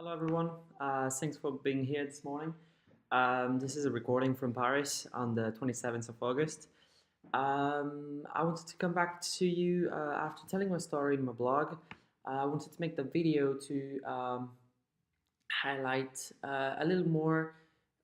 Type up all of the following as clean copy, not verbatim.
Hello everyone, thanks for being here this morning. This is a recording from Paris on the 27th of August. I wanted to come back to you after telling my story in my blog. I wanted to make the video to highlight a little more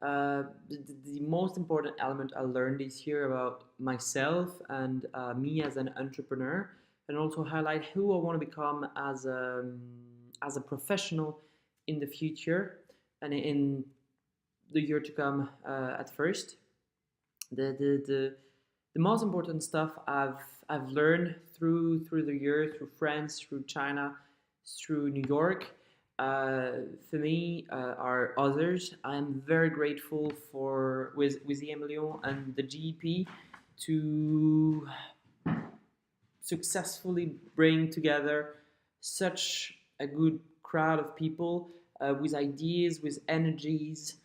the most important element I learned this year about myself and me as an entrepreneur, and also highlight who I want to become as a professional in the future and in the year to come. At first, the most important stuff I've learned through the year, through France, through China, through New York, for me, are others. I'm very grateful for with the Emilio and the GEP to successfully bring together such a good crowd of people with ideas, with energies,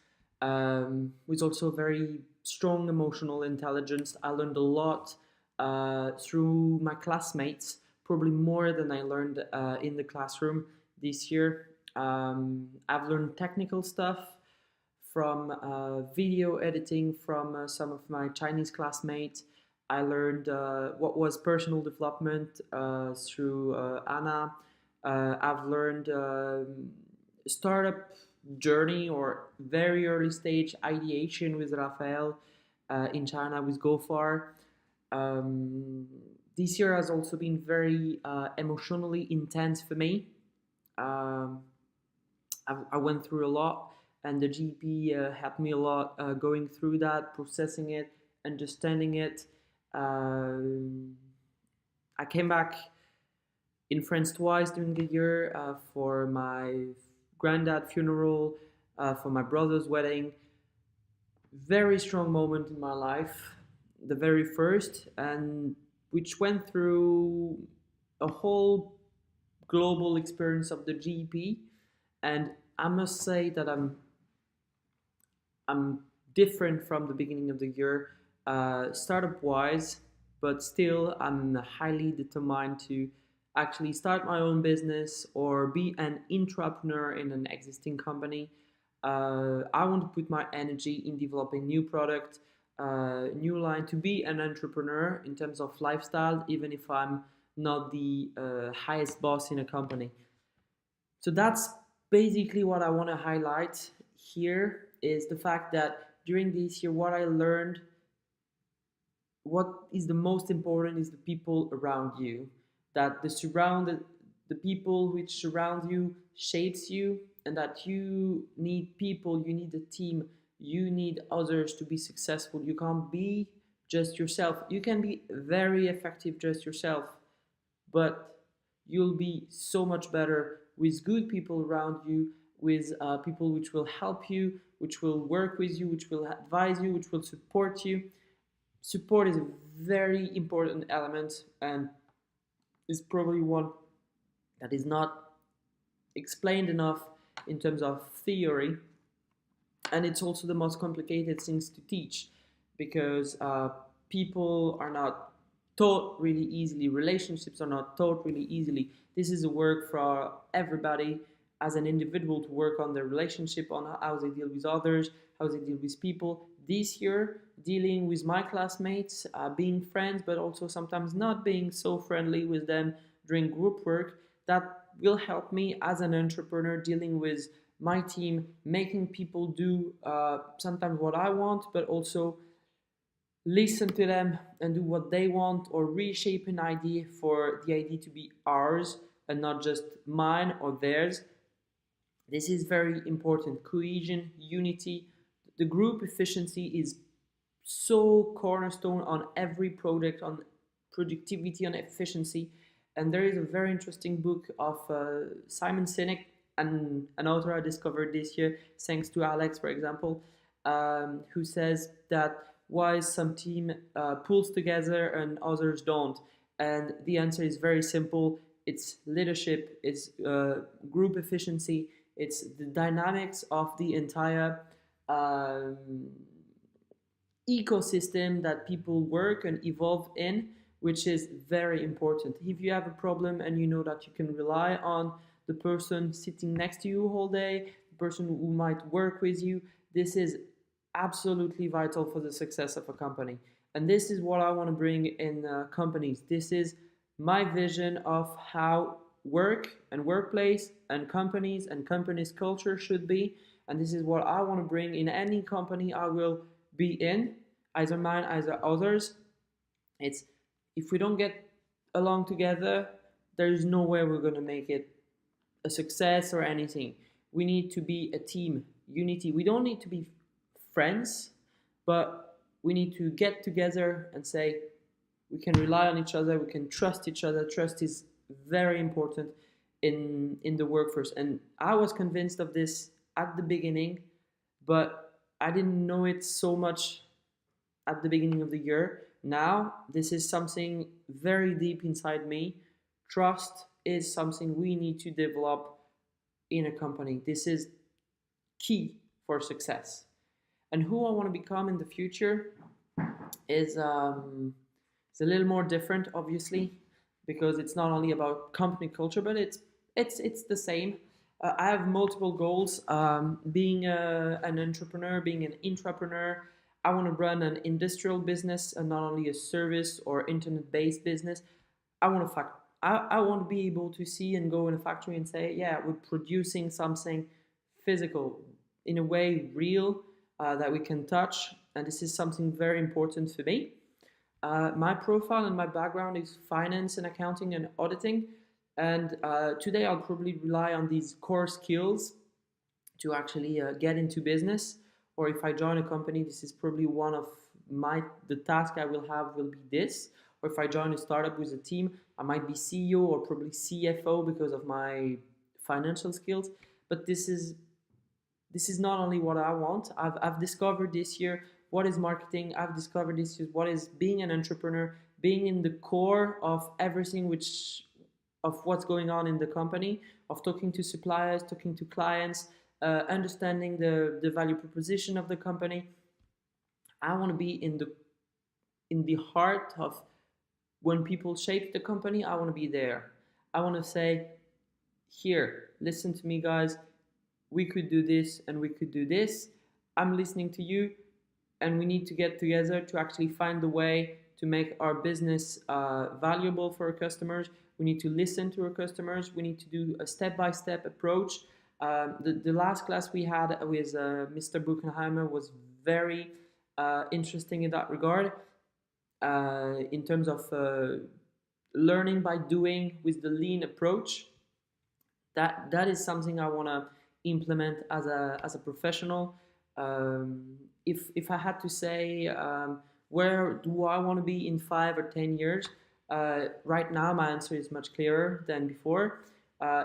with also very strong emotional intelligence. I learned a lot through my classmates, probably more than I learned in the classroom this year. I've learned technical stuff from video editing from some of my Chinese classmates. I learned what was personal development through Anna. I've learned startup journey or very early stage ideation with Rafael in China with GoFar. Um, this year has also been very emotionally intense for me. Um, I went through a lot, and the GP helped me a lot going through that, processing it, understanding it. Um, I came back in France twice during the year for my granddad funeral, for my brother's wedding. Very strong moment in my life, the very first, and which went through a whole global experience of the GP. And I must say that I'm different from the beginning of the year, startup wise, but still I'm highly determined to actually start my own business or be an entrepreneur in an existing company. I want to put my energy in developing new product, new line, to be an entrepreneur in terms of lifestyle, even if I'm not the highest boss in a company. So that's basically what I want to highlight here, is the fact that during this year, what I learned, what is the most important is the people around you. That the people which surround you shapes you, and that you need people, you need a team, you need others to be successful. You can't be just yourself. You can be very effective just yourself, but you'll be so much better with good people around you, with people which will help you, which will work with you, which will advise you, which will support you. Support is a very important element and is probably one that is not explained enough in terms of theory, and it's also the most complicated things to teach, because people are not taught really easily, relationships are not taught really easily. This is a work for everybody as an individual, to work on their relationship, on how they deal with others, how they deal with people. This year, dealing with my classmates, being friends, but also sometimes not being so friendly with them during group work, that will help me as an entrepreneur, dealing with my team, making people do sometimes what I want, but also listen to them and do what they want, or reshape an idea for the idea to be ours and not just mine or theirs. This is very important. Cohesion, unity, the group efficiency is so cornerstone on every project, on productivity, on efficiency. And there is a very interesting book of Simon Sinek, and an author I discovered this year, thanks to Alex, for example, who says that why some team pulls together and others don't. And the answer is very simple. It's leadership, it's group efficiency, it's the dynamics of the entire um, ecosystem that people work and evolve in, which is very important. If you have a problem and you know that you can rely on the person sitting next to you all day, the person who might work with you. This is absolutely vital for the success of a company. And this is what I want to bring in companies. This is my vision of how work and workplace and companies culture should be. And this is what I want to bring in any company I will be in, either mine, either others. It's if we don't get along together, there's no way we're going to make it a success or anything. We need to be a team, unity. We don't need to be friends, but we need to get together and say we can rely on each other, we can trust each other. Trust is very important in the workforce. And I was convinced of this at the beginning, but I didn't know it so much at the beginning of the year. Now, this is something very deep inside me. Trust is something we need to develop in a company. This is key for success. And who I want to become in the future is it's a little more different, obviously, because it's not only about company culture, but it's the same. I have multiple goals. Being an entrepreneur, being an intrapreneur, I want to run an industrial business and not only a service or internet-based business. I want to I want to be able to see and go in a factory and say, yeah, we're producing something physical, in a way real, that we can touch. And this is something very important for me. My profile and my background is finance and accounting and auditing. And today I'll probably rely on these core skills to actually get into business. Or if I join a company, this is probably one of the task I will have will be this. Or if I join a startup with a team, I might be CEO or probably CFO because of my financial skills. But this is not only what I want. I've discovered this year what is marketing. I've discovered this year what is being an entrepreneur, being in the core of everything of what's going on in the company, of talking to suppliers, talking to clients, understanding the value proposition of the company. I want to be in the heart of when people shape the company. I want to be there. I want to say, here, listen to me, guys. We could do this and we could do this. I'm listening to you, and we need to get together to actually find the way to make our business valuable for our customers. We need to listen to our customers. We need to do a step-by-step approach. The last class we had with Mr. Buchenheimer was very interesting in that regard, in terms of learning by doing with the lean approach. That is something I want to implement as a professional. If I had to say where do I want to be in 5 or 10 years, right now my answer is much clearer than before.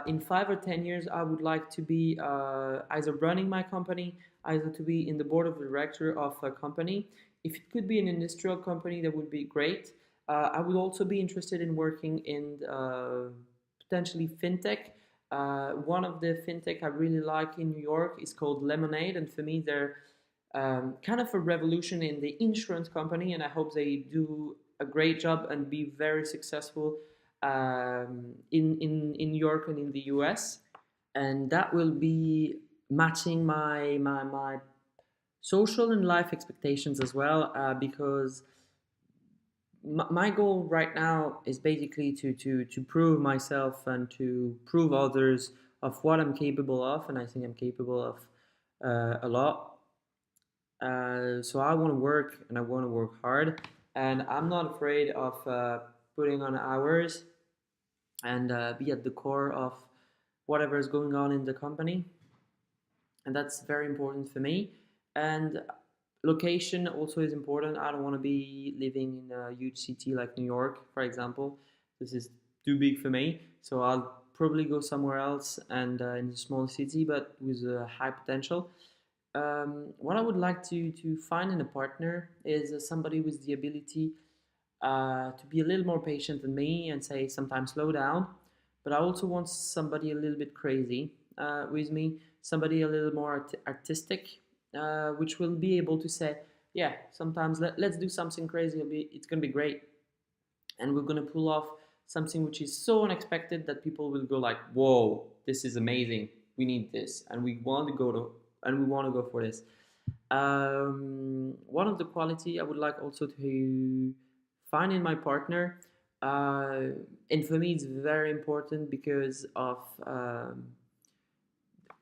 In 5 or 10 years, I would like to be either running my company, either to be in the board of director of a company. If it could be an industrial company, that would be great. I would also be interested in working in potentially fintech. One of the fintech I really like in New York is called Lemonade, and for me, they're kind of a revolution in the insurance company, and I hope they do a great job and be very successful in New York and in the US. And that will be matching my social and life expectations as well, because my goal right now is basically to prove myself and to prove others of what I'm capable of, and I think I'm capable of a lot. So I want to work, and I want to work hard, and I'm not afraid of putting on hours and be at the core of whatever is going on in the company. And that's very important for me. And location also is important. I don't want to be living in a huge city like New York, for example. This is too big for me. So I'll probably go somewhere else and in a small city, but with a high potential. What I would like to find in a partner is somebody with the ability to be a little more patient than me and say sometimes slow down. But I also want somebody a little bit crazy with me, somebody a little more artistic, which will be able to say, yeah, sometimes let's do something crazy. It's going to be great. And we're going to pull off something which is so unexpected that people will go like, whoa, this is amazing. We need this, and we want to go for this. One of the quality I would like also to find in my partner, uh, and for me it's very important because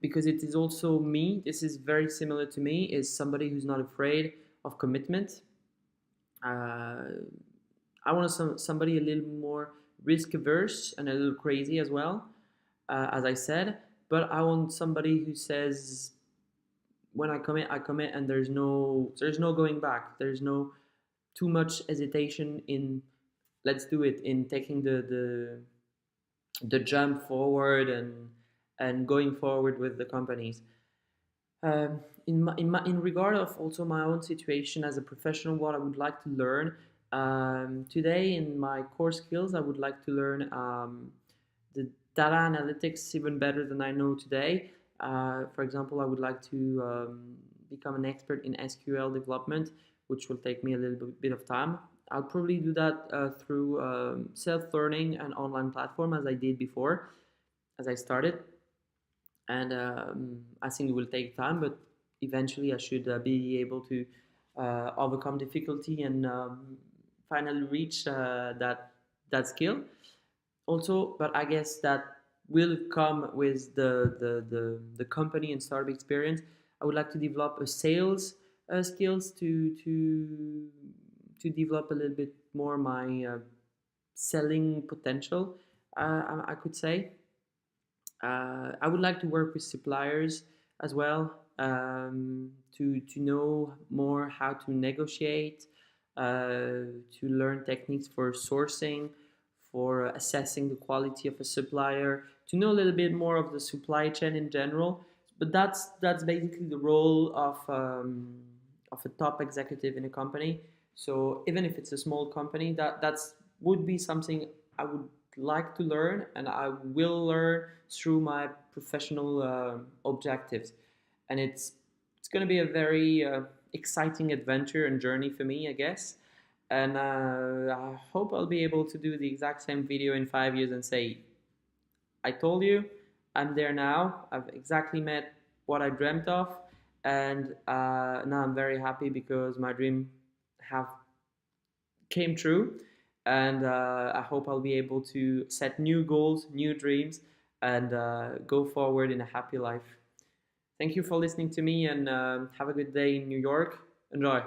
it is also me. This is very similar to me. Is somebody who's not afraid of commitment. Uh, I want somebody a little more risk averse and a little crazy as well, as I said. But I want somebody who says, when I commit, and there's no going back. There's no too much hesitation in let's do it, in taking the jump forward and going forward with the companies. In regard of also my own situation as a professional, what I would like to learn today in my core skills, I would like to learn the data analytics even better than I know today. For example, I would like to become an expert in SQL development, which will take me a little bit of time. I'll probably do that through self-learning and online platform as I did before, as I started. And I think it will take time, but eventually I should be able to overcome difficulty and finally reach that skill. Also, but I guess that will come with the company and startup experience. I would like to develop a sales skills to develop a little bit more my selling potential. I could say I would like to work with suppliers as well, to know more how to negotiate, to learn techniques for sourcing, for assessing the quality of a supplier, to know a little bit more of the supply chain in general. But that's basically the role of a top executive in a company. So even if it's a small company, that's would be something I would like to learn, and I will learn through my professional objectives. And it's going to be a very exciting adventure and journey for me, I guess. And I hope I'll be able to do the exact same video in 5 years and say, I told you, I'm there now. I've exactly met what I dreamt of, and now I'm very happy because my dream have came true. And I hope I'll be able to set new goals, new dreams, and go forward in a happy life. Thank you for listening to me, and have a good day in New York. Enjoy.